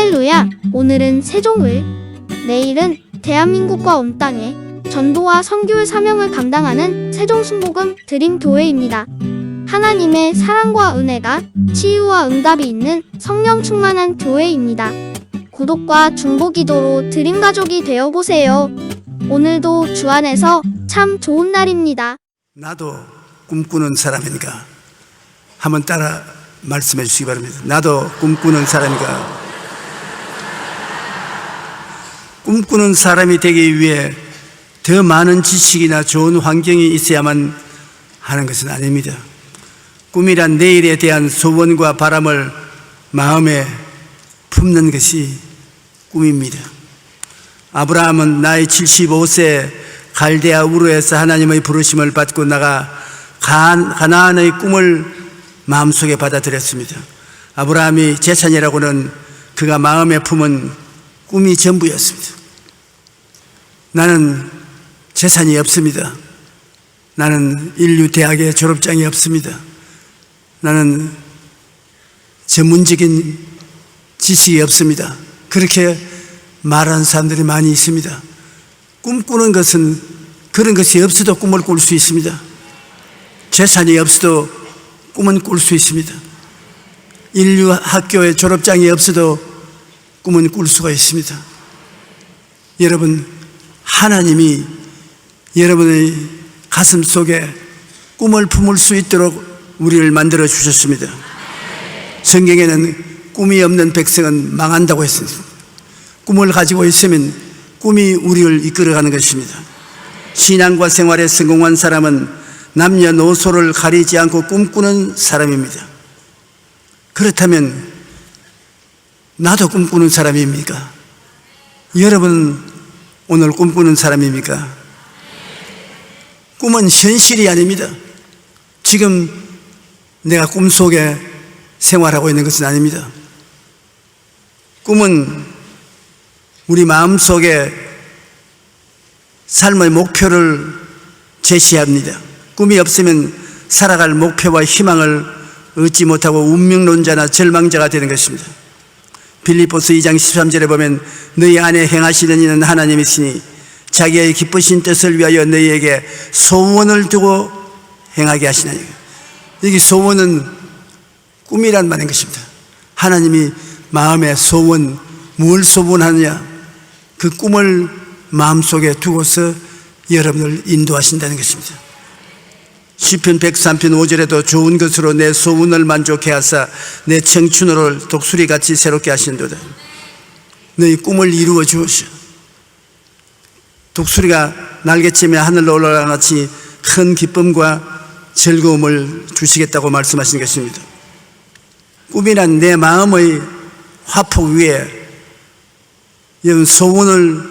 할렐루야! 오늘은 세종을, 내일은 대한민국과 온 땅에 전도와 선교의 사명을 감당하는 세종순복음 드림교회입니다. 하나님의 사랑과 은혜가 치유와 응답이 있는 성령 충만한 교회입니다. 구독과 중보기도로 드림가족이 되어보세요. 오늘도 주 안에서 참 좋은 날입니다. 나도 꿈꾸는 사람이니까 한번 따라 말씀해 주시기 바랍니다. 나도 꿈꾸는 사람이니까. 꿈꾸는 사람이 되기 위해 더 많은 지식이나 좋은 환경이 있어야만 하는 것은 아닙니다. 꿈이란 내일에 대한 소원과 바람을 마음에 품는 것이 꿈입니다. 아브라함은 나이 75세 갈대아 우르에서 하나님의 부르심을 받고 나가 가나안의 꿈을 마음속에 받아들였습니다. 아브라함이 재산이라고는 그가 마음에 품은 꿈이 전부였습니다. 나는 재산이 없습니다. 나는 인류 대학의 졸업장이 없습니다. 나는 전문적인 지식이 없습니다. 그렇게 말하는 사람들이 많이 있습니다. 꿈꾸는 것은 그런 것이 없어도 꿈을 꿀 수 있습니다. 재산이 없어도 꿈은 꿀 수 있습니다. 인류 학교의 졸업장이 없어도 꿈은 꿀 수가 있습니다. 여러분, 하나님이 여러분의 가슴 속에 꿈을 품을 수 있도록 우리를 만들어 주셨습니다. 성경에는 꿈이 없는 백성은 망한다고 했습니다. 꿈을 가지고 있으면 꿈이 우리를 이끌어가는 것입니다. 신앙과 생활에 성공한 사람은 남녀노소를 가리지 않고 꿈꾸는 사람입니다. 그렇다면 나도 꿈꾸는 사람입니까? 여러분 오늘 꿈꾸는 사람입니까? 꿈은 현실이 아닙니다. 지금 내가 꿈속에 생활하고 있는 것은 아닙니다. 꿈은 우리 마음속에 삶의 목표를 제시합니다. 꿈이 없으면 살아갈 목표와 희망을 얻지 못하고 운명론자나 절망자가 되는 것입니다. 빌립보서 2장 13절에 보면 너희 안에 행하시는 이는 하나님이시니 자기의 기쁘신 뜻을 위하여 너희에게 소원을 두고 행하게 하시나니. 여기 소원은 꿈이란 말인 것입니다. 하나님이 마음에 소원, 뭘 소원하느냐, 그 꿈을 마음속에 두고서 여러분을 인도하신다는 것입니다. 시편 103편 5절에도 좋은 것으로 내 소원을 만족해 하사 내 청춘을 독수리같이 새롭게 하신도다. 너희 꿈을 이루어 주시오. 독수리가 날개치며 하늘로 올라가는 같이 큰 기쁨과 즐거움을 주시겠다고 말씀하신 것입니다. 꿈이란 내 마음의 화폭 위에 이런 소원을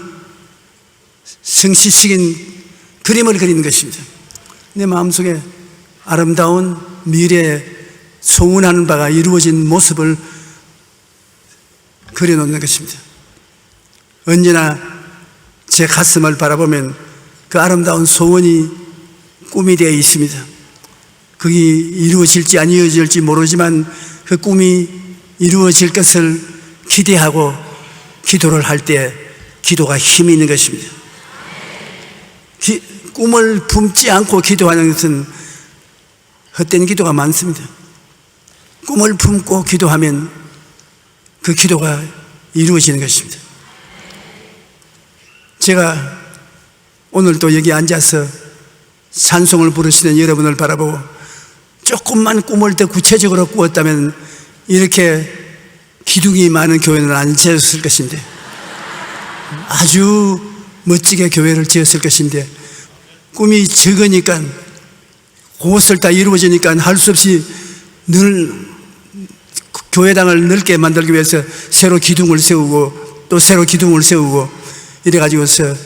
성취시킨 그림을 그리는 것입니다. 내 마음속에 아름다운 미래에 소원하는 바가 이루어진 모습을 그려놓는 것입니다. 언제나 제 가슴을 바라보면 그 아름다운 소원이 꿈이 되어 있습니다. 그게 이루어질지 안 이루어질지 모르지만 그 꿈이 이루어질 것을 기대하고 기도를 할 때 기도가 힘이 있는 것입니다. 꿈을 품지 않고 기도하는 것은 헛된 기도가 많습니다. 꿈을 품고 기도하면 그 기도가 이루어지는 것입니다. 제가 오늘 또 여기 앉아서 찬송을 부르시는 여러분을 바라보고 조금만 꿈을 더 구체적으로 꾸었다면 이렇게 기둥이 많은 교회는 안 지었을 것인데, 아주 멋지게 교회를 지었을 것인데, 꿈이 적으니까 그것을 다 이루어지니까 할 수 없이 늘 교회당을 넓게 만들기 위해서 새로 기둥을 세우고 또 새로 기둥을 세우고 이래가지고서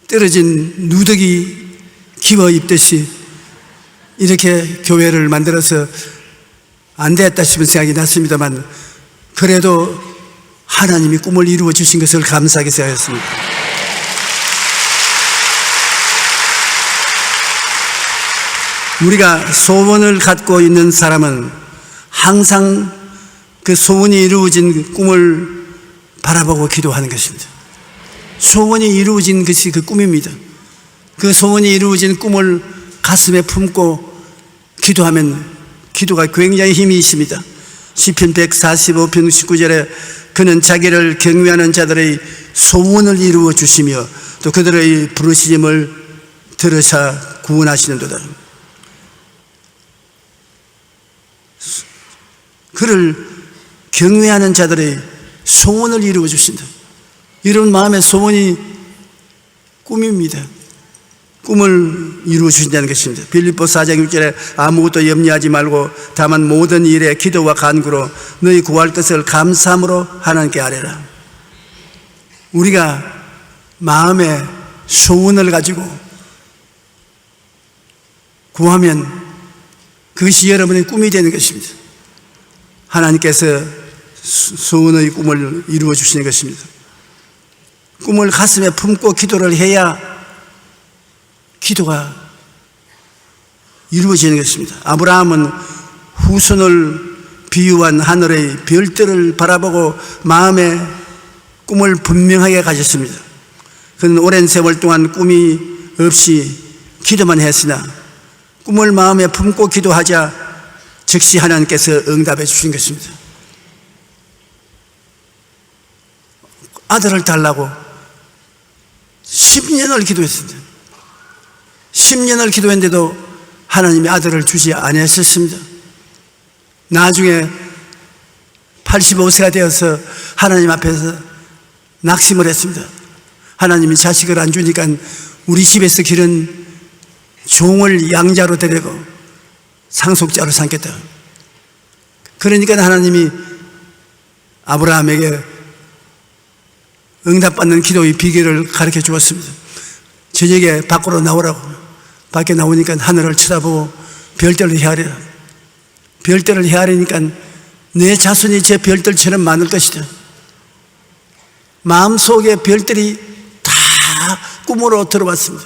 떨어진 누더기 기워 입듯이 이렇게 교회를 만들어서 안 됐다 싶은 생각이 났습니다만, 그래도 하나님이 꿈을 이루어 주신 것을 감사하게 생각했습니다. 우리가 소원을 갖고 있는 사람은 항상 그 소원이 이루어진 꿈을 바라보고 기도하는 것입니다. 소원이 이루어진 것이 그 꿈입니다. 그 소원이 이루어진 꿈을 가슴에 품고 기도하면 기도가 굉장히 힘이 있습니다. 시편 145편 19절에 그는 자기를 경외하는 자들의 소원을 이루어 주시며 또 그들의 부르짖음을 들으사 구원하시는도다. 그를 경외하는 자들의 소원을 이루어 주신다. 이런 마음의 소원이 꿈입니다. 꿈을 이루어 주신다는 것입니다. 빌립보서 4장 6절에 아무것도 염려하지 말고 다만 모든 일에 기도와 간구로 너희 구할 것을 감사함으로 하나님께 아뢰라. 우리가 마음의 소원을 가지고 구하면 그것이 여러분의 꿈이 되는 것입니다. 하나님께서 소원의 꿈을 이루어 주시는 것입니다. 꿈을 가슴에 품고 기도를 해야 기도가 이루어지는 것입니다. 아브라함은 후손을 비유한 하늘의 별들을 바라보고 마음의 꿈을 분명하게 가졌습니다. 그는 오랜 세월 동안 꿈이 없이 기도만 했으나 꿈을 마음에 품고 기도하자 즉시 하나님께서 응답해 주신 것입니다. 아들을 달라고 10년을 기도했습니다. 10년을 기도했는데도 하나님이 아들을 주지 아니하셨습니다. 나중에 85세가 되어서 하나님 앞에서 낙심을 했습니다. 하나님이 자식을 안 주니까 우리 집에서 기른 종을 양자로 데리고 상속자로 삼겠다. 그러니까 하나님이 아브라함에게 응답받는 기도의 비결을 가르쳐 주었습니다. 저녁에 밖으로 나오라고. 밖에 나오니까 하늘을 쳐다보고 별들을 헤아리라. 별들을 헤아리니까 내 자손이 제 별들처럼 많을 것이다. 마음속에 별들이 다 꿈으로 들어왔습니다.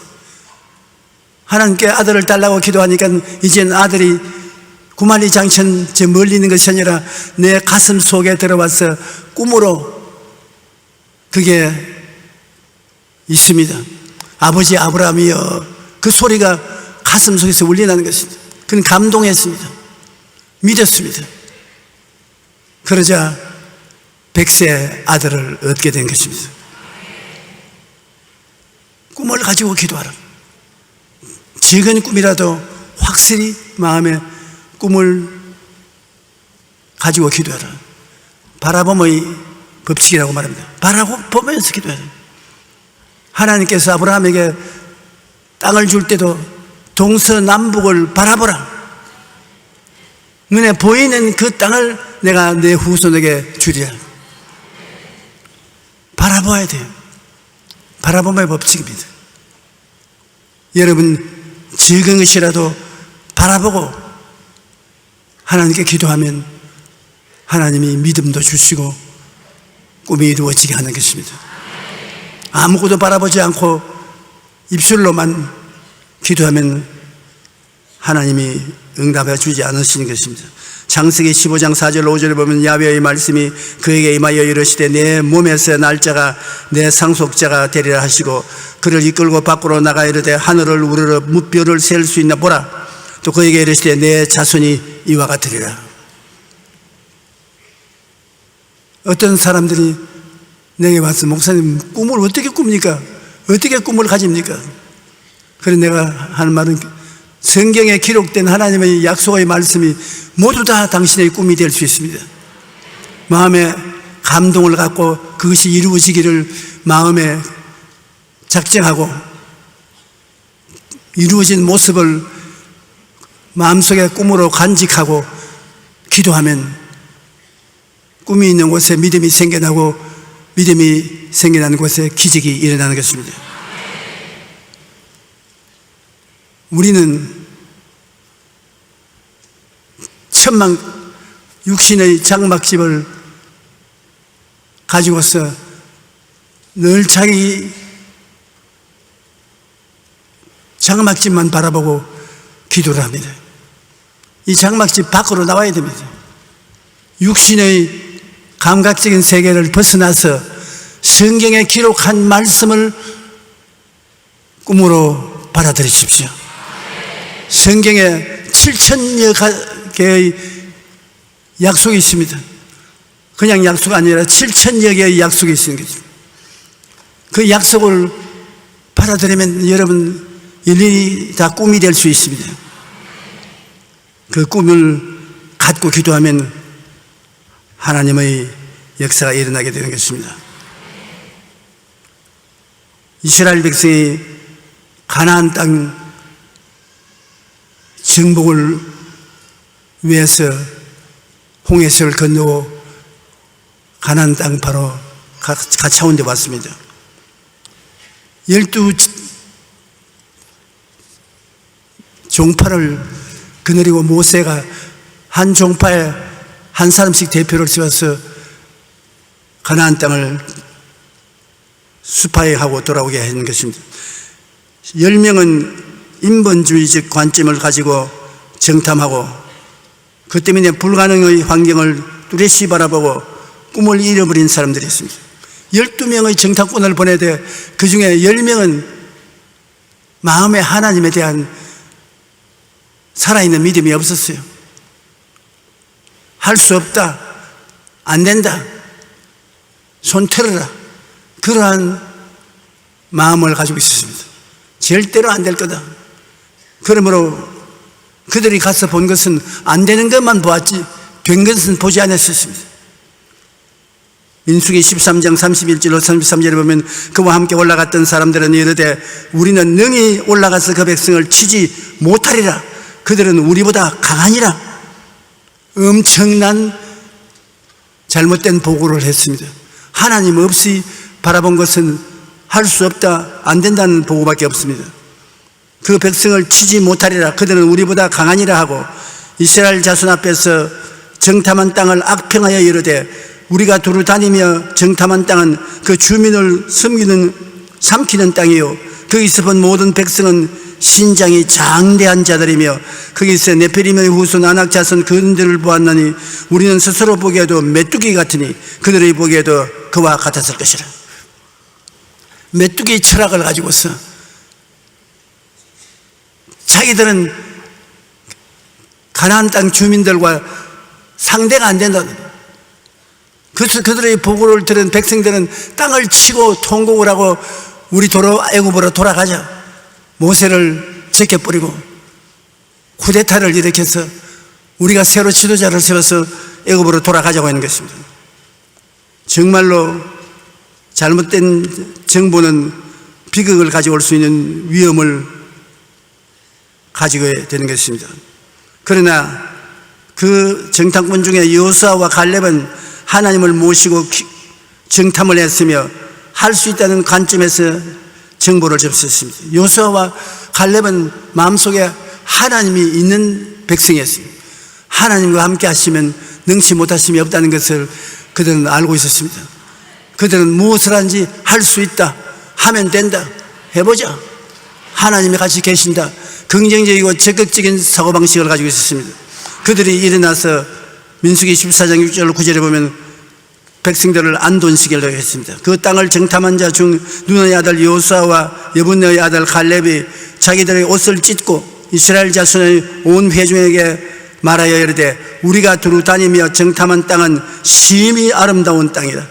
하나님께 아들을 달라고 기도하니까 이젠 아들이 구만리 장천 저 멀리 있는 것이 아니라 내 가슴 속에 들어와서 꿈으로 그게 있습니다. 아버지 아브라함이여, 그 소리가 가슴 속에서 울려나는 것입니다. 그는 감동했습니다. 믿었습니다. 그러자 100세 아들을 얻게 된 것입니다. 꿈을 가지고 기도하라. 작은 꿈이라도 확실히 마음에 꿈을 가지고 기도하라. 바라봄의 법칙이라고 말합니다. 바라보면서 기도해야 돼요. 하나님께서 아브라함에게 땅을 줄 때도 동서남북을 바라보라. 눈에 보이는 그 땅을 내가 내 후손에게 주리라. 바라봐야 돼요. 바라봄의 법칙입니다. 여러분, 적은 것이라도 바라보고 하나님께 기도하면 하나님이 믿음도 주시고 꿈이 이루어지게 하는 것입니다. 아무것도 바라보지 않고 입술로만 기도하면 하나님이 응답해 주지 않으시는 것입니다. 창세기 15장 4절 5절에 보면 야훼의 말씀이 그에게 임하여 이르시되 내 몸에서 날짜가 내 상속자가 되리라 하시고 그를 이끌고 밖으로 나가 이르되 하늘을 우러러 무별을 셀 수 있나 보라. 또 그에게 이르시되 내 자손이 이와 같으리라. 어떤 사람들이 내게 와서 목사님 꿈을 어떻게 꿉니까? 어떻게 꿈을 가집니까? 그래서 내가 하는 말은 성경에 기록된 하나님의 약속의 말씀이 모두 다 당신의 꿈이 될 수 있습니다. 마음에 감동을 갖고 그것이 이루어지기를 마음에 작정하고 이루어진 모습을 마음속에 꿈으로 간직하고 기도하면 꿈이 있는 곳에 믿음이 생겨나고 믿음이 생겨나는 곳에 기적이 일어나는 것입니다. 우리는 천막 육신의 장막집을 가지고서 늘 자기 장막집만 바라보고 기도를 합니다. 이 장막집 밖으로 나와야 됩니다. 육신의 감각적인 세계를 벗어나서 성경에 기록한 말씀을 꿈으로 받아들이십시오. 성경에 7,000여 개의 약속이 있습니다. 그냥 약속이 아니라 7,000여 개의 약속이 있는 거죠. 그 약속을 받아들이면 여러분 일일이 다 꿈이 될 수 있습니다. 그 꿈을 갖고 기도하면 하나님의 역사가 일어나게 되는 것입니다. 이스라엘 백성이 가나안 땅 정복을 위해서 홍해서를 건너고 가나안 땅 바로 가차온 데 왔습니다. 12 종파를 거느리고 모세가 한 종파에 한 사람씩 대표를 세워서 가나안 땅을 수파해하고 돌아오게 하는 것입니다. 10명은 인본주의적 관점을 가지고 정탐하고 그 때문에 불가능의 환경을 뚜렷이 바라보고 꿈을 잃어버린 사람들이 있습니다. 12명의 정탐꾼을 보내되 그 중에 10명은 마음에 하나님에 대한 살아있는 믿음이 없었어요. 할 수 없다, 안 된다, 손 털어라, 그러한 마음을 가지고 있었습니다. 절대로 안 될 거다. 그러므로 그들이 가서 본 것은 안 되는 것만 보았지 된 것은 보지 않았었습니다. 민수기 13장 31절로 33절에 보면 그와 함께 올라갔던 사람들은 이르되 우리는 능히 올라가서 그 백성을 치지 못하리라. 그들은 우리보다 강하니라. 엄청난 잘못된 보고를 했습니다. 하나님 없이 바라본 것은 할 수 없다, 안 된다는 보고밖에 없습니다. 그 백성을 치지 못하리라. 그들은 우리보다 강하니라 하고 이스라엘 자손 앞에서 정탐한 땅을 악평하여 이르되 우리가 두루 다니며 정탐한 땅은 그 주민을 삼키는 땅이요 거기서 본 모든 백성은 신장이 장대한 자들이며 거기서 네피림의 후손 아낙 자손 그들을 보았나니 우리는 스스로 보기에도 메뚜기 같으니 그들이 보기에도 그와 같았을 것이라. 메뚜기 철학을 가지고서 자기들은 가나안 땅 주민들과 상대가 안 된다. 그래서 그들의 보고를 들은 백성들은 땅을 치고 통곡을 하고 우리 애굽으로 돌아가자. 모세를 제껴버리고 쿠데타를 일으켜서 우리가 새로 지도자를 세워서 애굽으로 돌아가자고 하는 것입니다. 정말로 잘못된 정보는 비극을 가져올 수 있는 위험을 가지게 되는 것입니다. 그러나 그 정탐꾼 중에 여호수아와 갈렙은 하나님을 모시고 정탐을 했으며 할 수 있다는 관점에서 정보를 접수했습니다. 여호수아와 갈렙은 마음속에 하나님이 있는 백성이었습니다. 하나님과 함께 하시면 능치 못하심이 없다는 것을 그들은 알고 있었습니다. 그들은 무엇을 하는지 할 수 있다, 하면 된다, 해보자, 하나님이 같이 계신다, 긍정적이고 적극적인 사고방식을 가지고 있었습니다. 그들이 일어나서 민수기 14장 6절 9절에 보면 백성들을 안돈시키려고 했습니다. 그 땅을 정탐한 자 중 눈의 아들 여호수아와 여분네의 아들 갈렙이 자기들의 옷을 찢고 이스라엘 자손의 온 회중에게 말하여 이르되 우리가 두루 다니며 정탐한 땅은 심히 아름다운 땅이라.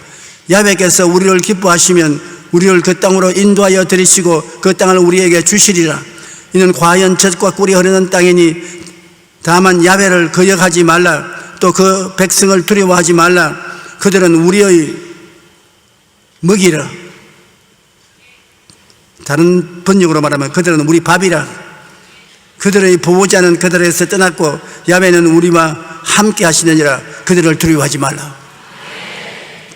야훼께서 우리를 기뻐하시면 우리를 그 땅으로 인도하여 들이시고 그 땅을 우리에게 주시리라. 이는 과연 젖과 꿀이 흐르는 땅이니 다만 야훼를 거역하지 말라. 또 그 백성을 두려워하지 말라. 그들은 우리의 먹이라. 다른 번역으로 말하면 그들은 우리 밥이라. 그들의 보호자는 그들에서 떠났고 야훼는 우리와 함께 하시느니라. 그들을 두려워하지 말라.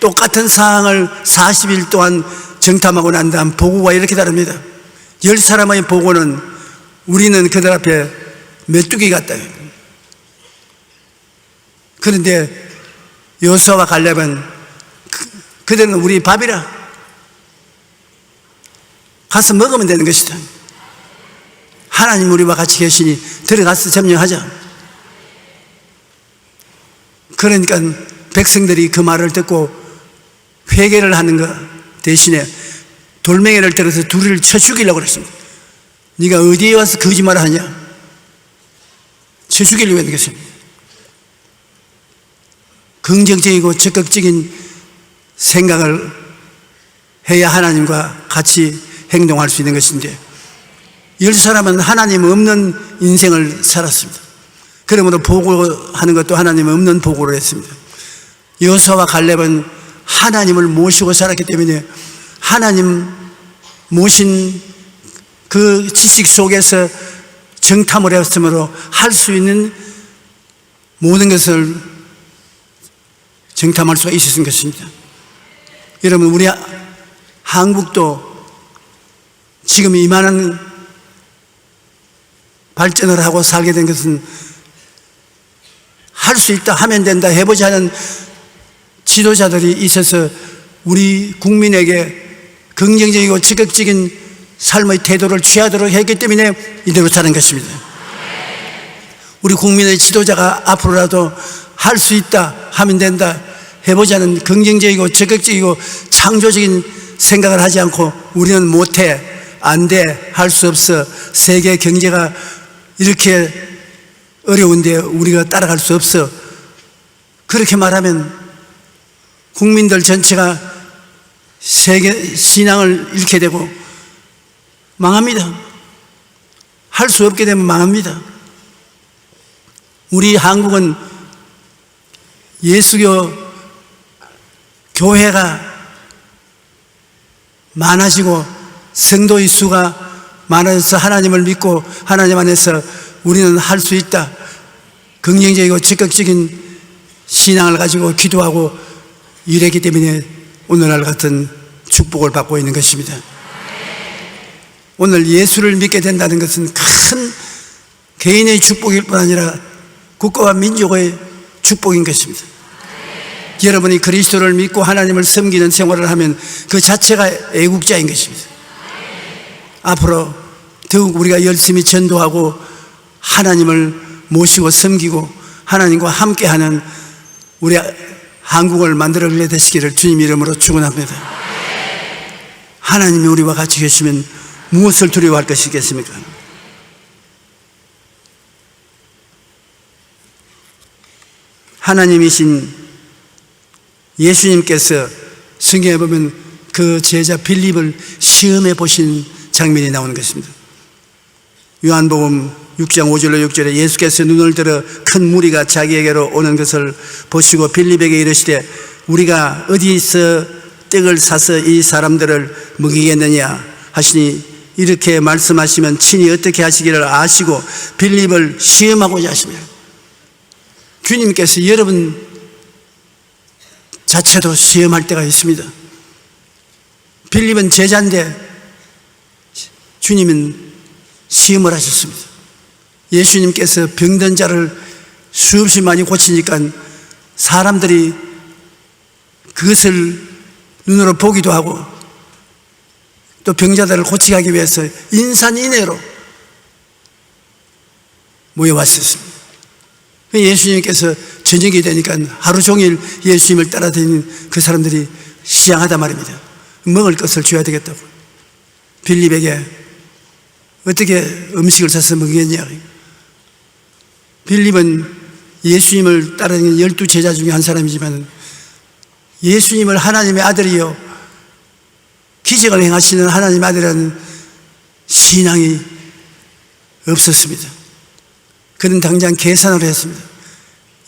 똑같은 사항을 40일 동안 정탐하고 난 다음 보고가 이렇게 다릅니다. 10사람의 보고는 우리는 그들 앞에 메뚜기 같다. 그런데 여호수아와 갈렙은 그들은 우리 밥이라. 가서 먹으면 되는 것이다. 하나님 우리와 같이 계시니 들어가서 점령하자. 그러니까 백성들이 그 말을 듣고 회개를 하는 것 대신에 돌멩이를 들어서 둘을 쳐 죽이려고 그랬습니다. 네가 어디에 와서 거짓말을 하냐? 쳐 죽이려고 했는 것입니다. 긍정적이고 적극적인 생각을 해야 하나님과 같이 행동할 수 있는 것인데, 10사람은 하나님 없는 인생을 살았습니다. 그러므로 보고하는 것도 하나님 없는 보고를 했습니다. 여호수아와 갈렙은 하나님을 모시고 살았기 때문에 하나님 모신 그 지식 속에서 정탐을 했으므로 할 수 있는 모든 것을 정탐할 수가 있었던 것입니다. 여러분, 우리 한국도 지금 이만한 발전을 하고 살게 된 것은 할 수 있다, 하면 된다, 해보자 하는 지도자들이 있어서 우리 국민에게 긍정적이고 적극적인 삶의 태도를 취하도록 했기 때문에 이대로 사는 것입니다. 우리 국민의 지도자가 앞으로라도 할 수 있다, 하면 된다, 해보자는 긍정적이고 적극적이고 창조적인 생각을 하지 않고 우리는 못해, 안 돼, 할 수 없어, 세계 경제가 이렇게 어려운데 우리가 따라갈 수 없어, 그렇게 말하면 국민들 전체가 세계 신앙을 잃게 되고 망합니다. 할 수 없게 되면 망합니다. 우리 한국은 예수교 교회가 많아지고 성도의 수가 많아져서 하나님을 믿고 하나님 안에서 우리는 할 수 있다, 긍정적이고 적극적인 신앙을 가지고 기도하고 이랬기 때문에 오늘날 같은 축복을 받고 있는 것입니다. 오늘 예수를 믿게 된다는 것은 큰 개인의 축복일 뿐 아니라 국가와 민족의 축복인 것입니다. 여러분이 그리스도를 믿고 하나님을 섬기는 생활을 하면 그 자체가 애국자인 것입니다. 앞으로 더욱 우리가 열심히 전도하고 하나님을 모시고 섬기고 하나님과 함께하는 우리 한국을 만들어내게 되시기를 주님 이름으로 축원합니다. 하나님이 우리와 같이 계시면 무엇을 두려워할 것이겠습니까? 하나님이신 예수님께서 성경에 보면 그 제자 빌립을 시험해 보신 장면이 나오는 것입니다. 요한복음 6장 5절로 6절에 예수께서 눈을 들어 큰 무리가 자기에게로 오는 것을 보시고 빌립에게 이르시되 우리가 어디서 떡을 사서 이 사람들을 먹이겠느냐 하시니 이렇게 말씀하시면 친히 어떻게 하시기를 아시고 빌립을 시험하고자 하십니다. 주님께서 여러분 자체도 시험할 때가 있습니다. 빌립은 제자인데 주님은 시험을 하셨습니다. 예수님께서 병든 자를 수없이 많이 고치니까 사람들이 그것을 눈으로 보기도 하고 또 병자들을 고치게 하기 위해서 인산인해로 모여왔었습니다. 예수님께서 저녁이 되니까 하루 종일 예수님을 따라다니는 그 사람들이 시장하단 말입니다. 먹을 것을 줘야 되겠다고. 빌립에게 어떻게 음식을 사서 먹겠냐. 빌립은 예수님을 따라다니는 12제자 중에 한 사람이지만 예수님을 하나님의 아들이요 기적을 행하시는 하나님의 아들이라는 신앙이 없었습니다. 그는 당장 계산을 했습니다.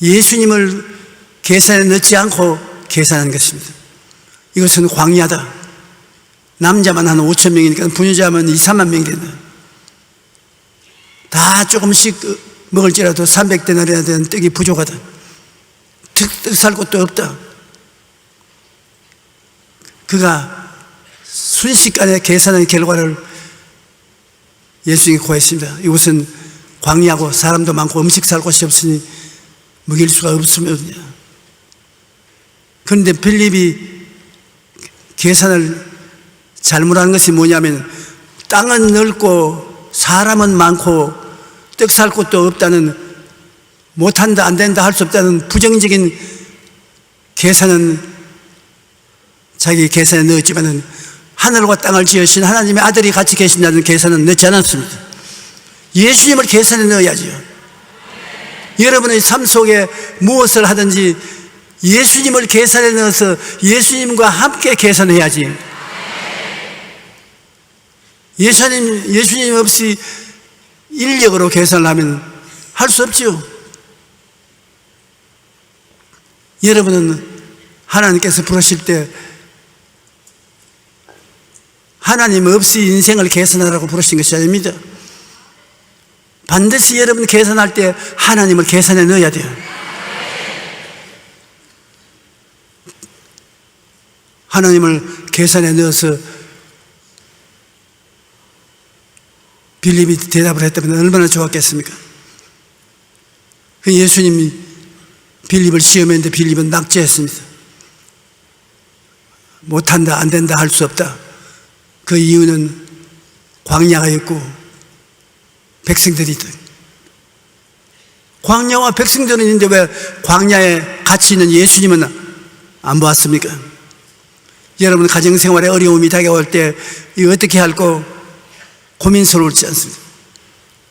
예수님을 계산에 넣지 않고 계산한 것입니다. 이것은 광야다. 남자만 한 5천 명이니까 부녀자면 2, 3만 명이 된다. 다 조금씩 먹을지라도 300데나리나 되는 떡이 부족하다. 떡 살 곳도 없다. 그가 순식간에 계산한 결과를 예수님이 고했습니다. 이곳은 광야고 사람도 많고 음식 살 곳이 없으니 먹일 수가 없으면. 그런데 빌립이 계산을 잘못한 것이 뭐냐면 땅은 넓고 사람은 많고 떡 살 곳도 없다는 못한다, 안 된다, 할 수 없다는 부정적인 계산은 자기 계산에 넣었지만은 하늘과 땅을 지으신 하나님의 아들이 같이 계신다는 계산은 넣지 않았습니다. 예수님을 계산에 넣어야지요. 여러분의 삶 속에 무엇을 하든지 예수님을 계산에 넣어서 예수님과 함께 계산해야지. 예수님 없이 인력으로 계산을 하면 할 수 없죠. 여러분은 하나님께서 부르실 때 하나님 없이 인생을 계산하라고 부르신 것이 아닙니다. 반드시 여러분 계산할 때 하나님을 계산에 넣어야 돼요. 하나님을 계산에 넣어서 빌립이 대답을 했다면 얼마나 좋았겠습니까? 그 예수님이 빌립을 시험했는데 빌립은 낙제했습니다. 못한다, 안 된다, 할 수 없다. 그 이유는 광야가 있고 백성들이 있다. 광야와 백성들은 있는데 왜 광야에 같이 있는 예수님은 안 보았습니까? 여러분 가정생활에 어려움이 다가올 때 이거 어떻게 할까 고민스러울지 않습니까?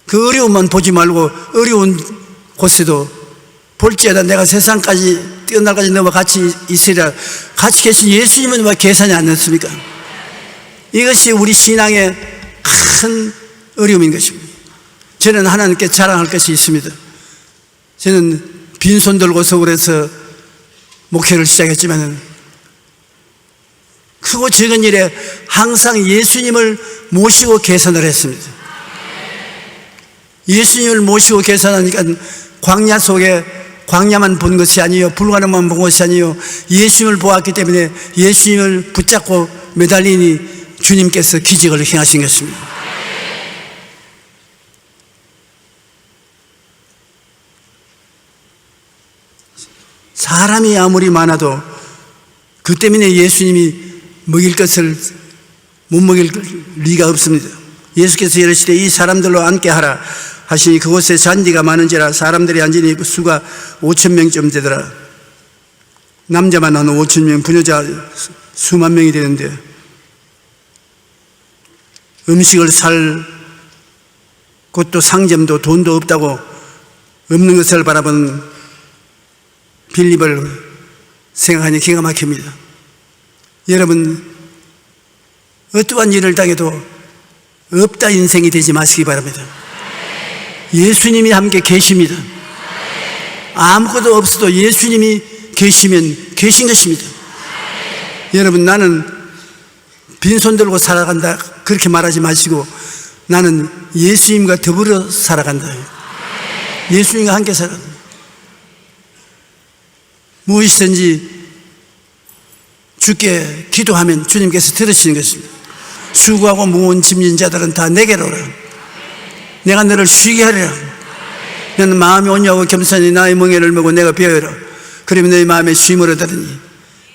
그 어려움만 보지 말고 어려운 곳에도 볼지어다 내가 세상까지 뛰어날까지 너와 같이 있으리라. 같이 계신 예수님은 왜 계산이 안 됐습니까? 이것이 우리 신앙의 큰 어려움인 것입니다. 저는 하나님께 자랑할 것이 있습니다. 저는 빈손 들고 서울에서 목회를 시작했지만 크고 작은 일에 항상 예수님을 모시고 계산을 했습니다. 예수님을 모시고 계산하니까 광야 속에 광야만 본 것이 아니요 불가능만 본 것이 아니요 예수님을 보았기 때문에 예수님을 붙잡고 매달리니 주님께서 기적을 행하신 것입니다. 사람이 아무리 많아도 그 때문에 예수님이 먹일 것을 못 먹일 리가 없습니다. 예수께서 이르시되 이 사람들로 앉게 하라 하시니 그곳에 잔디가 많은지라 사람들이 앉으니 수가 5,000명쯤 되더라. 남자만 한 5,000명, 부녀자 수만 명이 되는데 음식을 살 곳도 상점도 돈도 없다고 없는 것을 바라본 빌립을 생각하니 기가 막힙니다. 여러분 어떠한 일을 당해도 없다 인생이 되지 마시기 바랍니다. 예수님이 함께 계십니다. 아무것도 없어도 예수님이 계시면 계신 것입니다. 여러분 나는 빈손 들고 살아간다 그렇게 말하지 마시고 나는 예수님과 더불어 살아간다. 예수님과 함께 살아간다. 무엇이든지 주께 기도하면 주님께서 들으시는 것입니다. 수고하고 무거운 짐진 자들은 다 내게로 오라. 내가 너를 쉬게 하리라. 너는 마음이 온유하고 겸손히 나의 멍에를 메고 내가 배워라. 그러면 너의 마음에 쉼을 얻으리니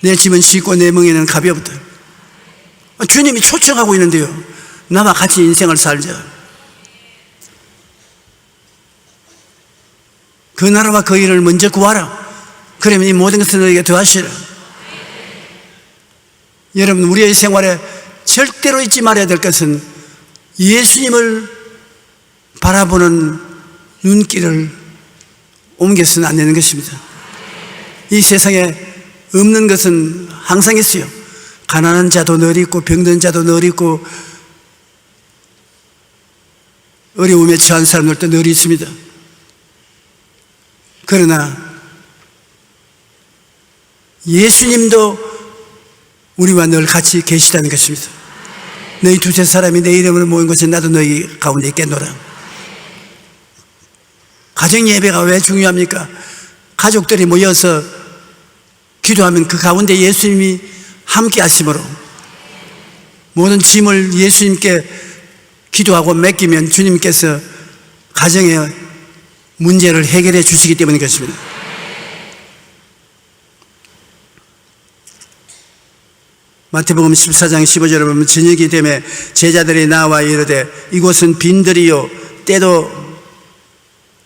내 짐은 쉽고 내 멍에는 가볍다. 주님이 초청하고 있는데요. 나와 같이 인생을 살자. 그 나라와 그 일을 먼저 구하라. 그러면 이 모든 것을 너에게 더하시라. 여러분 우리의 생활에 절대로 잊지 말아야 될 것은 예수님을 바라보는 눈길을 옮겨서는 안 되는 것입니다. 이 세상에 없는 것은 항상 있어요. 가난한 자도 늘 있고 병든 자도 늘 있고 어려움에 처한 사람들도 늘 있습니다. 그러나 예수님도 우리와 늘 같이 계시다는 것입니다. 너희 두세 사람이 내 이름으로 모인 곳에 나도 너희 가운데 있겠노라. 가정 예배가 왜 중요합니까? 가족들이 모여서 기도하면 그 가운데 예수님이 함께 하심으로 모든 짐을 예수님께 기도하고 맡기면 주님께서 가정의 문제를 해결해 주시기 때문인 것입니다. 마태복음 14장 15절에 보면 저녁이 되매 제자들이 나와 이르되 이곳은 빈들이요 때도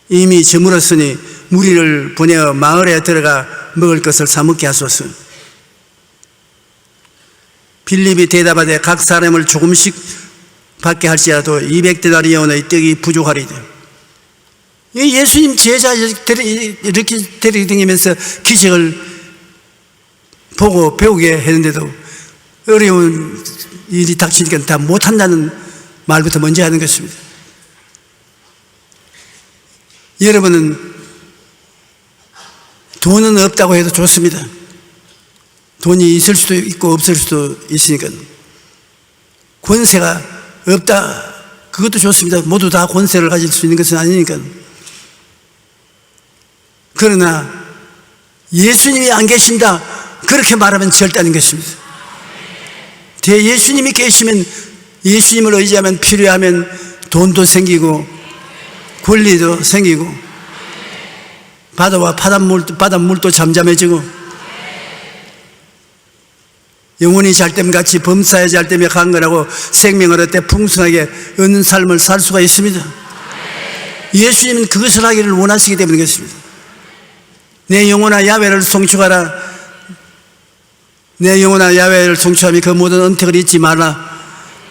이미 저물었으니 무리를 보내어 마을에 들어가 먹을 것을 사먹게 하소서. 빌립이 대답하되 각 사람을 조금씩 받게 할지라도 200데나리온의 떡이 부족하리다. 예수님 제자 이렇게 데리다니면서 기적을 보고 배우게 했는데도 어려운 일이 닥치니까 다 못한다는 말부터 먼저 하는 것입니다. 여러분은 돈은 없다고 해도 좋습니다. 돈이 있을 수도 있고 없을 수도 있으니까. 권세가 없다, 그것도 좋습니다. 모두 다 권세를 가질 수 있는 것은 아니니까. 그러나 예수님이 안 계신다, 그렇게 말하면 절대 아닌 것입니다. 예수님이 계시면, 예수님을 의지하면, 필요하면 돈도 생기고 권리도 생기고 바다와 바닷물도 잠잠해지고 영혼이 잘됨 같이 범사에 잘됨에 강건하고 생명을 얻되 풍성하게 얻는 삶을 살 수가 있습니다. 예수님은 그것을 하기를 원하시기 때문에 그렇습니다. 내 영혼아 야훼를 송축하라. 내 영혼아 야훼를 송축하며 그 모든 은택을 잊지 말라.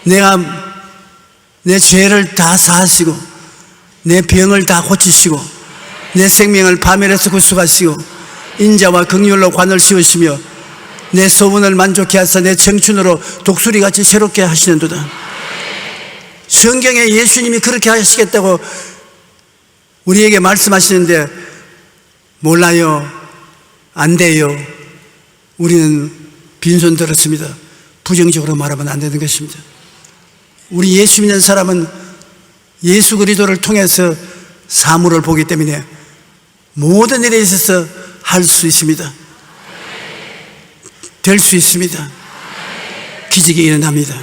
내가 내 죄를 다 사하시고 내 병을 다 고치시고 내 생명을 파멸해서 구속하시고 인자와 긍휼로 관을 씌우시며 내 소원을 만족케 하사 내 청춘으로 독수리같이 새롭게 하시는도다. 성경에 예수님이 그렇게 하시겠다고 우리에게 말씀하시는데 몰라요, 안 돼요, 우리는 빈손 들었습니다. 부정적으로 말하면 안 되는 것입니다. 우리 예수 믿는 사람은 예수 그리스도를 통해서 사물을 보기 때문에 모든 일에 있어서 할 수 있습니다. 될 수 있습니다. 기적이 일어납니다.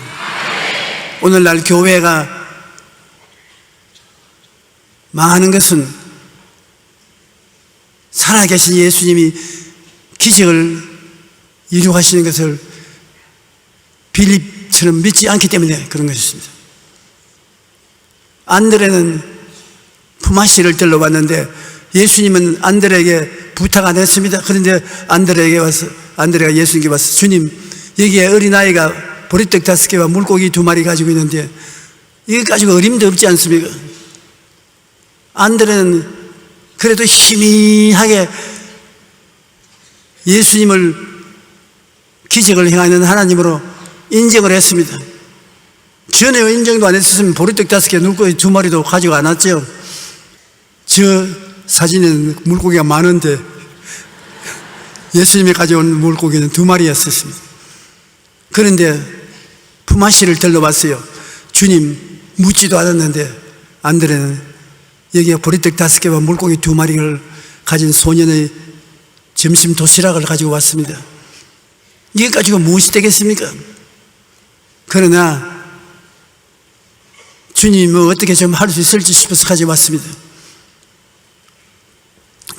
오늘날 교회가 망하는 것은 살아계신 예수님이 기적을 이루하시는 것을 빌립처럼 믿지 않기 때문에 그런 것입니다. 안드레는 품앗이를 들러 왔는데 예수님은 안드레에게 부탁 안 했습니다. 그런데 안드레가 예수님께 와서 주님, 여기에 어린아이가 보리떡 5개와 물고기 2마리 가지고 있는데 이거 가지고 어림도 없지 않습니까? 안드레는 그래도 희미하게 예수님을 기적을 행하는 하나님으로 인정을 했습니다. 전에 인정도 안 했었으면 보리떡 5개, 물고기 2마리도 가지고 안 왔죠. 저 사진에는 물고기가 많은데 예수님이 가져온 물고기는 2마리였었습니다. 그런데 품앗이를 들러봤어요. 주님, 묻지도 않았는데 안드레는 여기에 보리떡 5개와 물고기 2마리를 가진 소년의 점심 도시락을 가지고 왔습니다. 이게 가지고 무엇이 되겠습니까? 그러나 주님은 어떻게 좀 할 수 있을지 싶어서 가지고 왔습니다.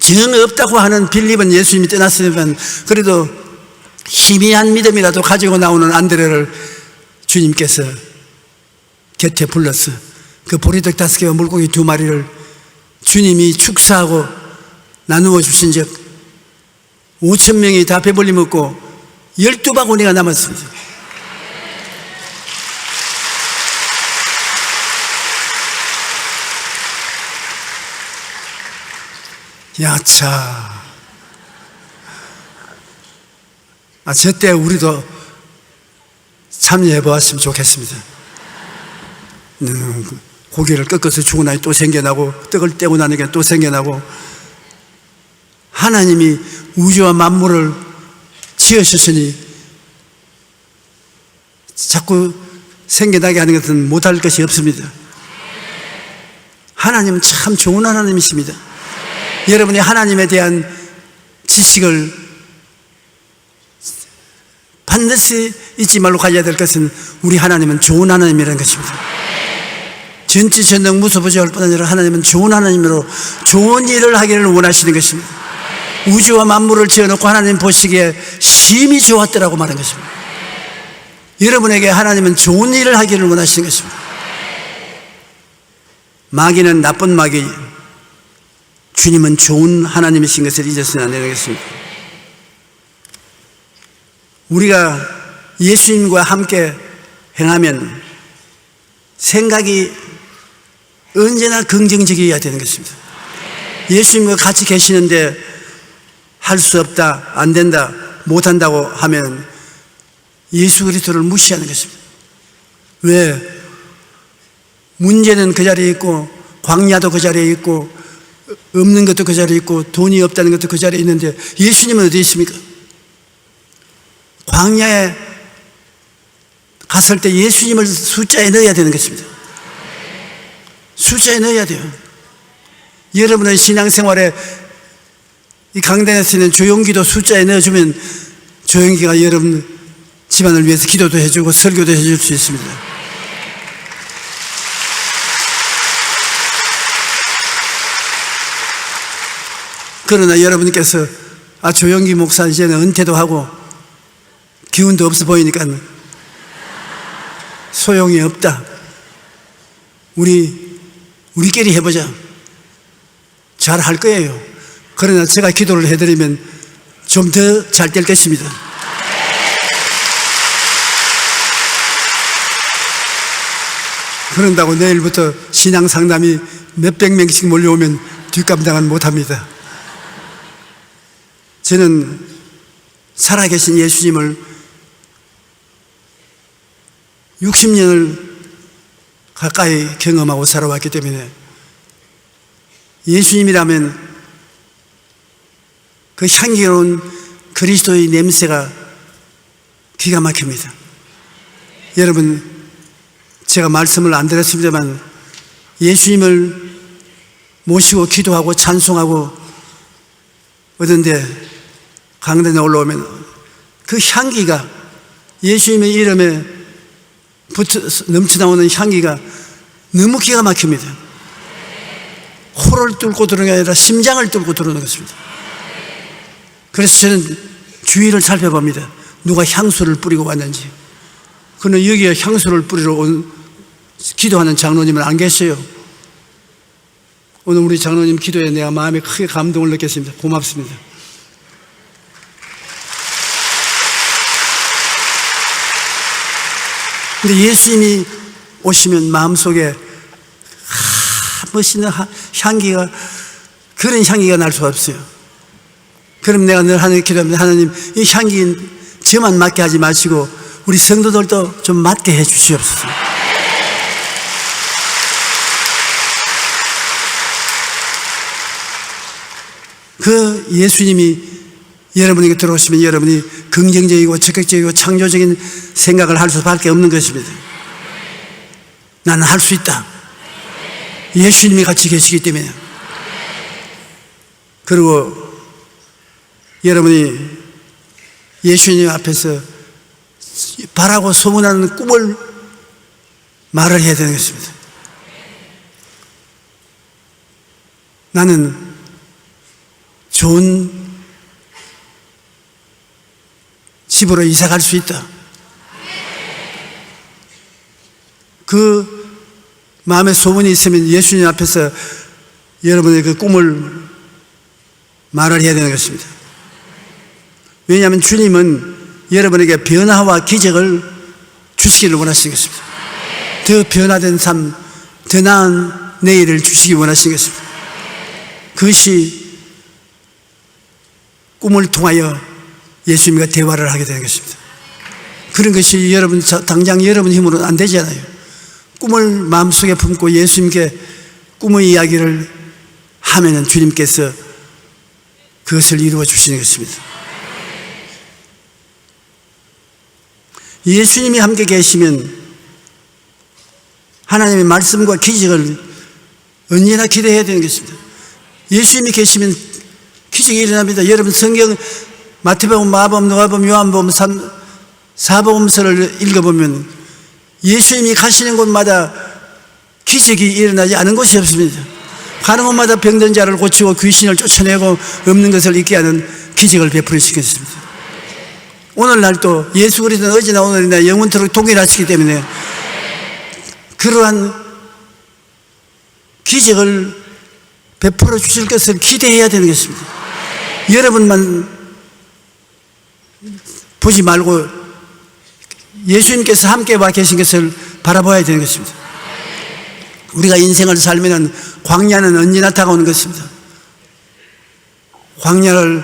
정 없다고 하는 빌립은 예수님이 떠났으면 그래도 희미한 믿음이라도 가지고 나오는 안드레를 주님께서 곁에 불러서 그 보리떡 5개와 물고기 2마리를 주님이 축사하고 나누어 주신 적 5,000명이 다 배불리 먹고 12바구니가 남았습니다. 야차. 저때 우리도 참여해 보았으면 좋겠습니다. 고기를 꺾어서 주고 나니 또 생겨나고 떡을 떼고 나니까 또 생겨나고 하나님이 우주와 만물을 지으셨으니 자꾸 생겨나게 하는 것은 못할 것이 없습니다. 하나님은 참 좋은 하나님이십니다. 여러분이 하나님에 대한 지식을 반드시 잊지 말고 가져야 될 것은 우리 하나님은 좋은 하나님이라는 것입니다. 전지전능 무소부지할 뿐 아니라 하나님은 좋은 하나님으로 좋은 일을 하기를 원하시는 것입니다. 우주와 만물을 지어놓고 하나님 보시기에 심히 좋았더라고 말한 것입니다. 여러분에게 하나님은 좋은 일을 하기를 원하시는 것입니다. 마귀는 나쁜 마귀, 주님은 좋은 하나님이신 것을 잊어서는 안 되겠습니다. 우리가 예수님과 함께 행하면 생각이 언제나 긍정적이어야 되는 것입니다. 예수님과 같이 계시는데 할 수 없다, 안 된다, 못한다고 하면 예수 그리스도를 무시하는 것입니다. 왜? 문제는 그 자리에 있고 광야도 그 자리에 있고 없는 것도 그 자리에 있고 돈이 없다는 것도 그 자리에 있는데 예수님은 어디 있습니까? 광야에 갔을 때 예수님을 숫자에 넣어야 되는 것입니다. 숫자에 넣어야 돼요. 여러분의 신앙생활에 이 강단에서 있는 조용기도 숫자에 넣어주면 조용기가 여러분 집안을 위해서 기도도 해주고 설교도 해줄 수 있습니다. 그러나 여러분께서 조용기 목사 이제는 은퇴도 하고 기운도 없어 보이니까 소용이 없다. 우리끼리 해보자. 잘 할 거예요. 그러나 제가 기도를 해드리면 좀 더 잘 될 것입니다. 그런다고 내일부터 신앙 상담이 몇백 명씩 몰려오면 뒷감당은 못합니다. 저는 살아계신 예수님을 60년을 가까이 경험하고 살아왔기 때문에 예수님이라면 그 향기로운 그리스도의 냄새가 기가 막힙니다. 여러분, 제가 말씀을 안 드렸습니다만 예수님을 모시고 기도하고 찬송하고 어딘데 강단에 올라오면 그 향기가 예수님의 이름에 넘쳐나오는 향기가 너무 기가 막힙니다. 코를 뚫고 들어오는 게 아니라 심장을 뚫고 들어오는 것입니다. 그래서 저는 주위를 살펴봅니다. 누가 향수를 뿌리고 왔는지. 그러나 여기에 향수를 뿌리러 온 기도하는 장로님은 안 계셔요. 오늘 우리 장로님 기도에 내가 마음에 크게 감동을 느꼈습니다. 고맙습니다. 근데 예수님이 오시면 마음속에 멋있는 향기가, 그런 향기가 날 수가 없어요. 그럼 내가 늘 하나님께 기도합니다. 하나님, 이 향기 저만 맡게 하지 마시고 우리 성도들도 좀 맡게 해 주시옵소서. 그 예수님이 여러분에게 들어오시면 여러분이 긍정적이고 적극적이고 창조적인 생각을 할 수밖에 없는 것입니다. 나는 할 수 있다. 예수님이 같이 계시기 때문에. 그리고 여러분이 예수님 앞에서 바라고 소문하는 꿈을 말을 해야 되는 것입니다. 나는 좋은 집으로 이사 갈 수 있다. 그 마음에 소문이 있으면 예수님 앞에서 여러분의 그 꿈을 말을 해야 되는 것입니다. 왜냐하면 주님은 여러분에게 변화와 기적을 주시기를 원하시는 것입니다. 더 변화된 삶, 더 나은 내일을 주시기 원하시는 것입니다. 그것이 꿈을 통하여 예수님과 대화를 하게 되는 것입니다. 그런 것이 여러분, 당장 여러분 힘으로는 안 되잖아요. 꿈을 마음속에 품고 예수님께 꿈의 이야기를 하면은 주님께서 그것을 이루어 주시는 것입니다. 예수님이 함께 계시면 하나님의 말씀과 기적을 언제나 기대해야 되는 것입니다. 예수님이 계시면 기적이 일어납니다. 여러분 성경 마태복음, 마가복음, 누가복음, 요한복음, 사복음서를 읽어보면 예수님이 가시는 곳마다 기적이 일어나지 않은 곳이 없습니다. 가는 곳마다 병든 자를 고치고 귀신을 쫓아내고 없는 것을 있게 하는 기적을 베풀으시겠습니다. 오늘날도 예수 그리스도는 어제나 오늘이나 영원토록 동일하시기 때문에 그러한 기적을 베풀어 주실 것을 기대해야 되는 것입니다. 여러분만 보지 말고 예수님께서 함께 와 계신 것을 바라봐야 되는 것입니다. 우리가 인생을 살면 광야는 언제나 다가오는 것입니다. 광야를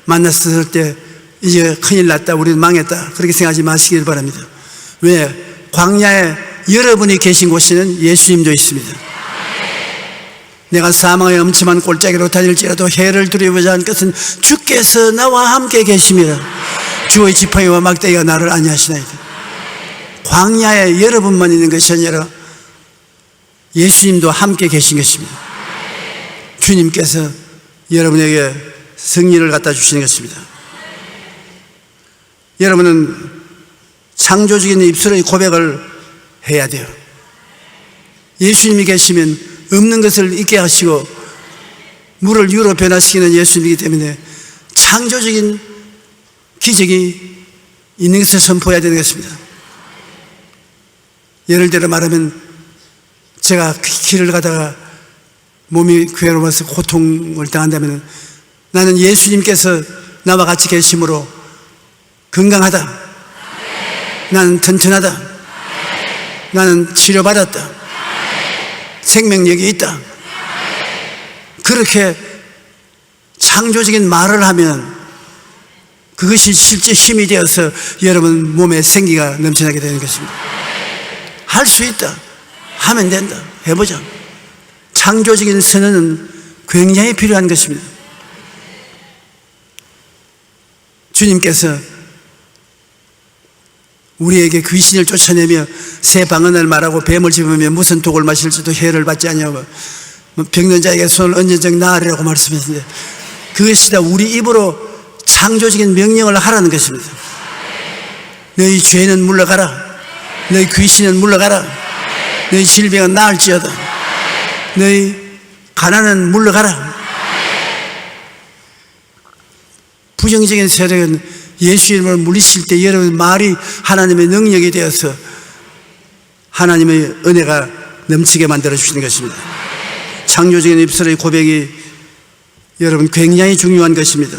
만났을 때 이제 큰일 났다, 우리는 망했다, 그렇게 생각하지 마시길 바랍니다. 왜? 광야에 여러분이 계신 곳에는 예수님도 있습니다. 내가 사망의 엄침한 골짜기로 다닐지라도 해를 두려워하지 않을 것은 주께서 나와 함께 계심이라. 주의 지팡이와 막대기가 나를 안위하시나이다. 광야에 여러분만 있는 것이 아니라 예수님도 함께 계신 것입니다. 주님께서 여러분에게 승리를 갖다 주시는 것입니다. 여러분은 창조적인 입술의 고백을 해야 돼요. 예수님이 계시면 없는 것을 있게 하시고 물을 유로 변화시키는 예수님이기 때문에 창조적인 기적이 있는 것을 선포해야 되는 것입니다. 예를 들어 말하면 제가 길을 가다가 몸이 괴로워서 고통을 당한다면 나는 예수님께서 나와 같이 계심으로 건강하다, 나는 튼튼하다, 나는 치료받았다, 생명력이 있다, 그렇게 창조적인 말을 하면 그것이 실제 힘이 되어서 여러분 몸에 생기가 넘쳐나게 되는 것입니다. 할 수 있다, 하면 된다, 해보자. 창조적인 선언은 굉장히 필요한 것입니다. 주님께서 우리에게 귀신을 쫓아내며 새 방언을 말하고 뱀을 집으며 무슨 독을 마실지도 해를 받지 아니하고 병든 자에게 손을 얹은 적 나으리라고 말씀했는데, 그것이 다 우리 입으로 창조적인 명령을 하라는 것입니다. 너희 죄는 물러가라, 너희 귀신은 물러가라, 너희 질병은 나을지어다, 너희 가난은 물러가라. 부정적인 세력은 예수 이름을 물리칠 때 여러분 말이 하나님의 능력이 되어서 하나님의 은혜가 넘치게 만들어 주시는 것입니다. 창조적인 입술의 고백이 여러분 굉장히 중요한 것입니다.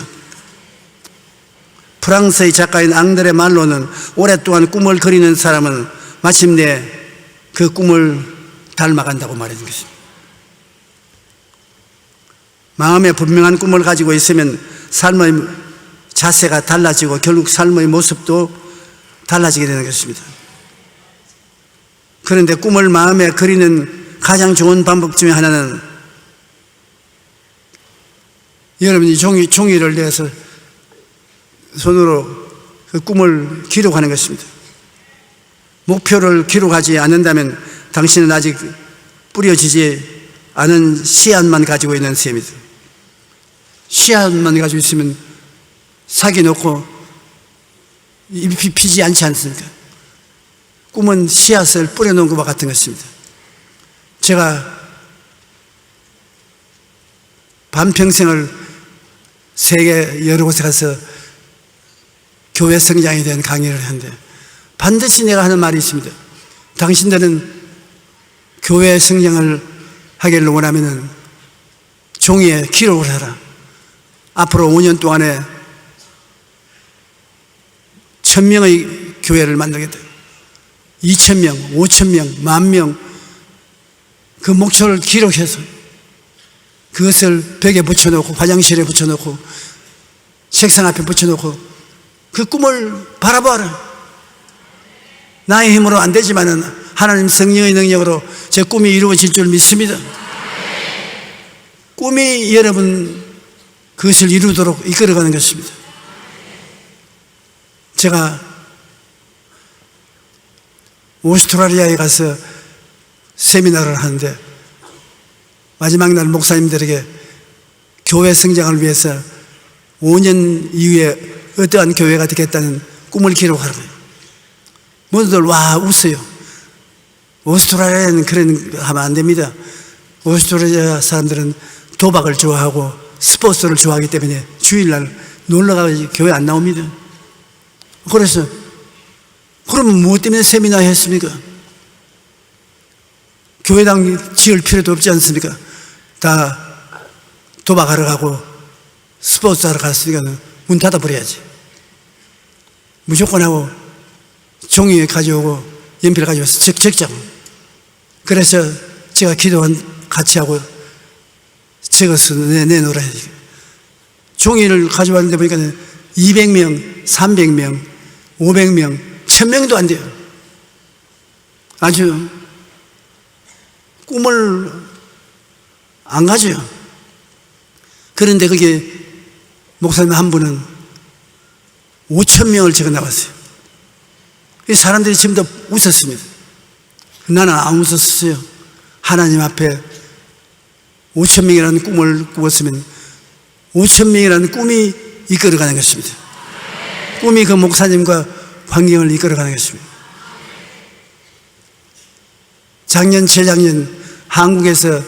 프랑스의 작가인 앙드레 말로는 오랫동안 꿈을 그리는 사람은 마침내 그 꿈을 닮아간다고 말하는 것입니다. 마음에 분명한 꿈을 가지고 있으면 삶의 자세가 달라지고 결국 삶의 모습도 달라지게 되는 것입니다. 그런데 꿈을 마음에 그리는 가장 좋은 방법 중에 하나는 여러분이 종이를 내서 손으로 그 꿈을 기록하는 것입니다. 목표를 기록하지 않는다면 당신은 아직 뿌려지지 않은 씨앗만 가지고 있는 셈입니다. 씨앗만 가지고 있으면 사기 놓고 잎이 피지 않지 않습니까? 꿈은 씨앗을 뿌려놓은 것과 같은 것입니다. 제가 반평생을 세계 여러 곳에 가서 교회 성장에 대한 강의를 하는데 반드시 내가 하는 말이 있습니다. 당신들은 교회 성장을 하기를 원하면 종이에 기록을 하라. 앞으로 5년 동안에 1000명의 교회를 만들겠다. 2000명, 5000명, 10,000명, 그 목표를 기록해서 그것을 벽에 붙여놓고 화장실에 붙여놓고 책상 앞에 붙여놓고 그 꿈을 바라봐라. 나의 힘으로 안 되지만은 하나님 성령의 능력으로 제 꿈이 이루어질 줄 믿습니다. 꿈이 여러분 그것을 이루도록 이끌어가는 것입니다. 제가 오스트라리아에 가서 세미나를 하는데 마지막 날 목사님들에게 교회 성장을 위해서 5년 이후에 어떠한 교회가 되겠다는 꿈을 기록하라고요. 모두들 와 웃어요. 오스트라리아에는 그런 하면 안 됩니다. 오스트라리아 사람들은 도박을 좋아하고 스포츠를 좋아하기 때문에 주일날 놀러가서 교회 안 나옵니다. 그래서 그러면 무엇 때문에 세미나 했습니까? 교회당 지을 필요도 없지 않습니까? 다 도박하러 가고 스포츠 하러 갔으니까 문 닫아버려야지. 무조건 하고 종이 가져오고 연필 가져와서 적자고. 그래서 제가 기도한 같이 하고 적어서 내놓으라야지. 종이를 가져왔는데 보니까 200명, 300명, 500명, 1000명도 안 돼요. 아주 꿈을 안 가져요. 그런데 그게 목사님 한 분은 5,000명을 적어 나왔어요. 이 사람들이 전부 다 웃었습니다. 나는 안 웃었어요. 하나님 앞에 5,000명이라는 꿈을 꾸었으면 5,000명이라는 꿈이 이끌어가는 것입니다. 꿈이 그 목사님과 환경을 이끌어가는 것입니다. 작년, 재작년 한국에서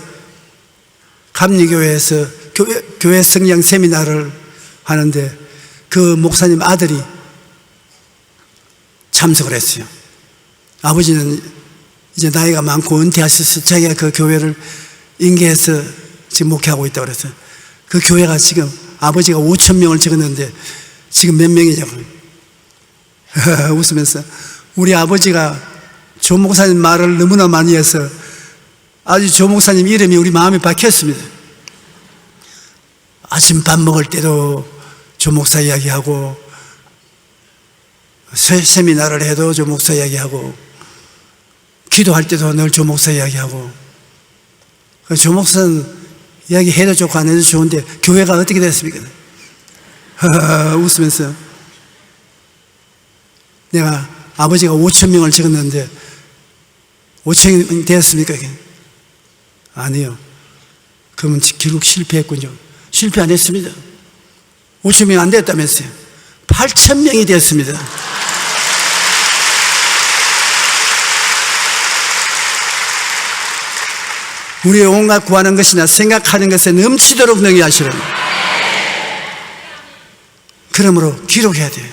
감리교회에서 교회 성장 세미나를 하는데 그 목사님 아들이 참석을 했어요. 아버지는 이제 나이가 많고 은퇴하셔서 자기가 그 교회를 인계해서 지금 목회하고 있다고 그래서 그 교회가 지금 아버지가 5,000명을 적었는데 지금 몇 명이냐고 웃으면서 우리 아버지가 조 목사님 말을 너무나 많이 해서 아주 조 목사님 이름이 우리 마음에 박혔습니다. 아침 밥 먹을 때도 조 목사 이야기하고 세미나를 해도 조 목사 이야기하고 기도할 때도 늘 조 목사 이야기하고 조 목사는 이야기해도 좋고 안 해도 좋은데 교회가 어떻게 됐습니까? 웃으면서 내가 아버지가 5,000명을 적었는데 5,000명이 되었습니까? 아니요. 그러면 결국 실패했군요. 실패 안 했습니다. 5,000명이 안 됐다면서요. 8,000명이 되었습니다. 우리의 온갖 구하는 것이나 생각하는 것에 넘치도록 능히 하시는 그러므로 기록해야 돼요.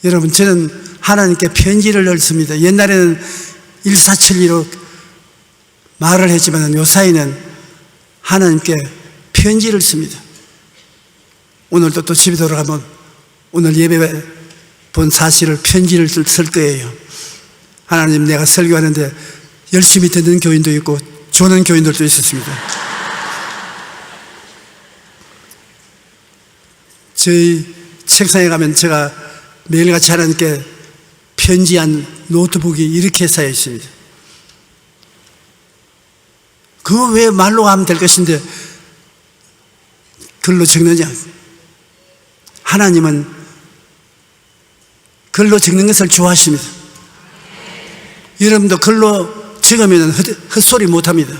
여러분, 저는 하나님께 편지를 넣습니다. 옛날에는 일사천리로 말을 했지만 요사이는 하나님께 편지를 씁니다. 오늘도 또 집에 돌아가면 오늘 예배 본 사실을 편지를 쓸 거예요. 하나님, 내가 설교하는데 열심히 듣는 교인도 있고 조는 교인들도 있었습니다. 저희 책상에 가면 제가 매일같이 하나님께 편지한 노트북이 이렇게 쌓여 있습니다. 그거 왜 말로 하면 될 것인데 글로 적느냐? 하나님은 글로 적는 것을 좋아하십니다. 여러분도 글로 적으면 헛소리 못합니다.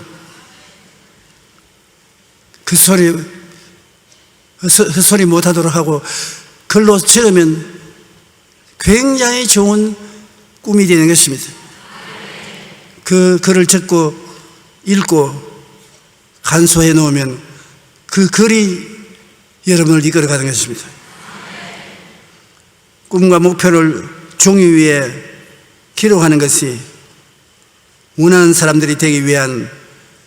헛소리 못하도록 하고 글로 적으면 굉장히 좋은 꿈이 되는 것입니다. 그 글을 적고 읽고 간소해 놓으면 그 글이 여러분을 이끌어가는 것입니다. 꿈과 목표를 종이 위에 기록하는 것이 원하는 사람들이 되기 위한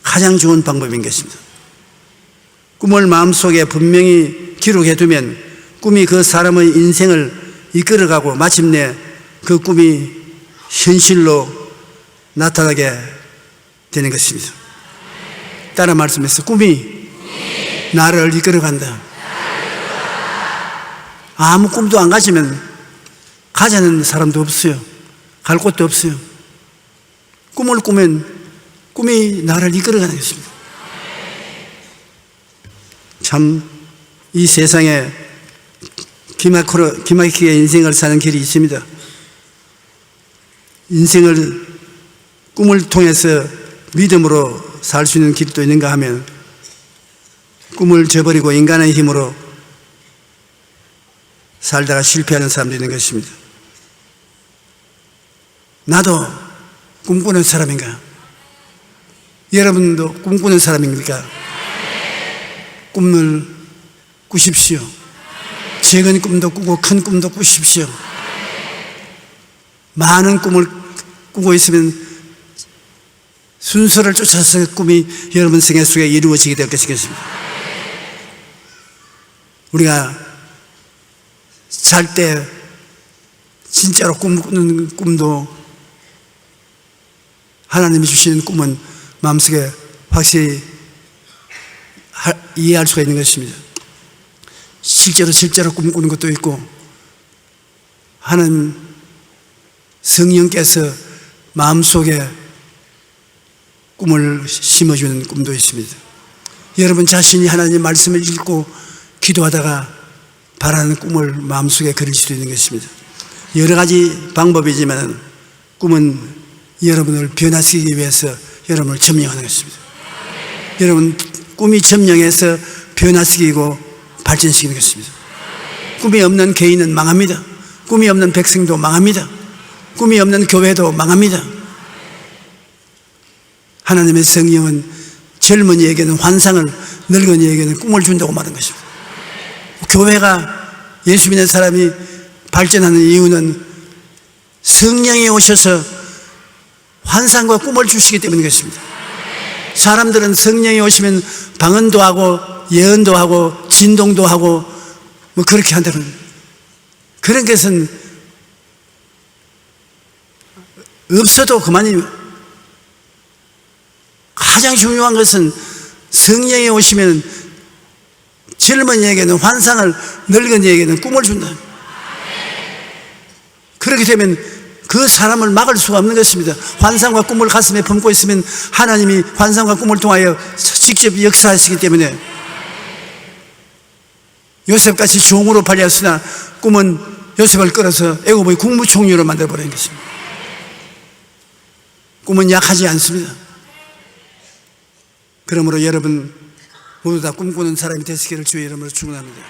가장 좋은 방법인 것입니다. 꿈을 마음속에 분명히 기록해 두면 꿈이 그 사람의 인생을 이끌어가고 마침내 그 꿈이 현실로 나타나게 되는 것입니다. 따라 말씀해서 꿈이 나를 이끌어간다. 아무 꿈도 안 가지면 가자는 사람도 없어요. 갈 곳도 없어요. 꿈을 꾸면 꿈이 나를 이끌어가는 것입니다. 참 이 세상에 기막히게 인생을 사는 길이 있습니다. 인생을 꿈을 통해서 믿음으로 살 수 있는 길도 있는가 하면 꿈을 저버리고 인간의 힘으로 살다가 실패하는 사람도 있는 것입니다. 나도 꿈꾸는 사람인가? 여러분도 꿈꾸는 사람입니까? 꿈을 꾸십시오. 작은 꿈도 꾸고 큰 꿈도 꾸십시오. 많은 꿈을 꾸고 있으면 순서를 쫓아서 꿈이 여러분 생애 속에 이루어지게 될 것이겠습니다. 우리가 잘 때 진짜로 꿈꾸는 꿈도 하나님이 주시는 꿈은 마음속에 확실히 이해할 수가 있는 것입니다. 실제로 꿈꾸는 것도 있고, 하나님 성령께서 마음속에 꿈을 심어주는 꿈도 있습니다. 여러분 자신이 하나님 말씀을 읽고 기도하다가 바라는 꿈을 마음속에 그릴 수도 있는 것입니다. 여러 가지 방법이지만 꿈은 여러분을 변화시키기 위해서 여러분을 점령하는 것입니다. 여러분 꿈이 점령해서 변화시키고 발전시키는 것입니다. 꿈이 없는 개인은 망합니다. 꿈이 없는 백성도 망합니다. 꿈이 없는 교회도 망합니다. 하나님의 성령은 젊은이에게는 환상을, 늙은이에게는 꿈을 준다고 말한 것입니다. 교회가 예수 믿는 사람이 발전하는 이유는 성령이 오셔서 환상과 꿈을 주시기 때문인 것입니다. 사람들은 성령이 오시면 방언도 하고 예언도 하고 진동도 하고 뭐 그렇게 한다는, 그런 것은 없어도 그만입니다. 가장 중요한 것은 성령이 오시면 젊은이에게는 환상을, 늙은이에게는 꿈을 준다. 그렇게 되면 그 사람을 막을 수가 없는 것입니다. 환상과 꿈을 가슴에 품고 있으면 하나님이 환상과 꿈을 통하여 직접 역사하시기 때문에, 요셉같이 종으로 팔렸으나 꿈은 요셉을 끌어서 애굽의 국무총리로 만들어버린 것입니다. 꿈은 약하지 않습니다. 그러므로 여러분 모두 다 꿈꾸는 사람이 되시기를 주의 이름으로 축원합니다.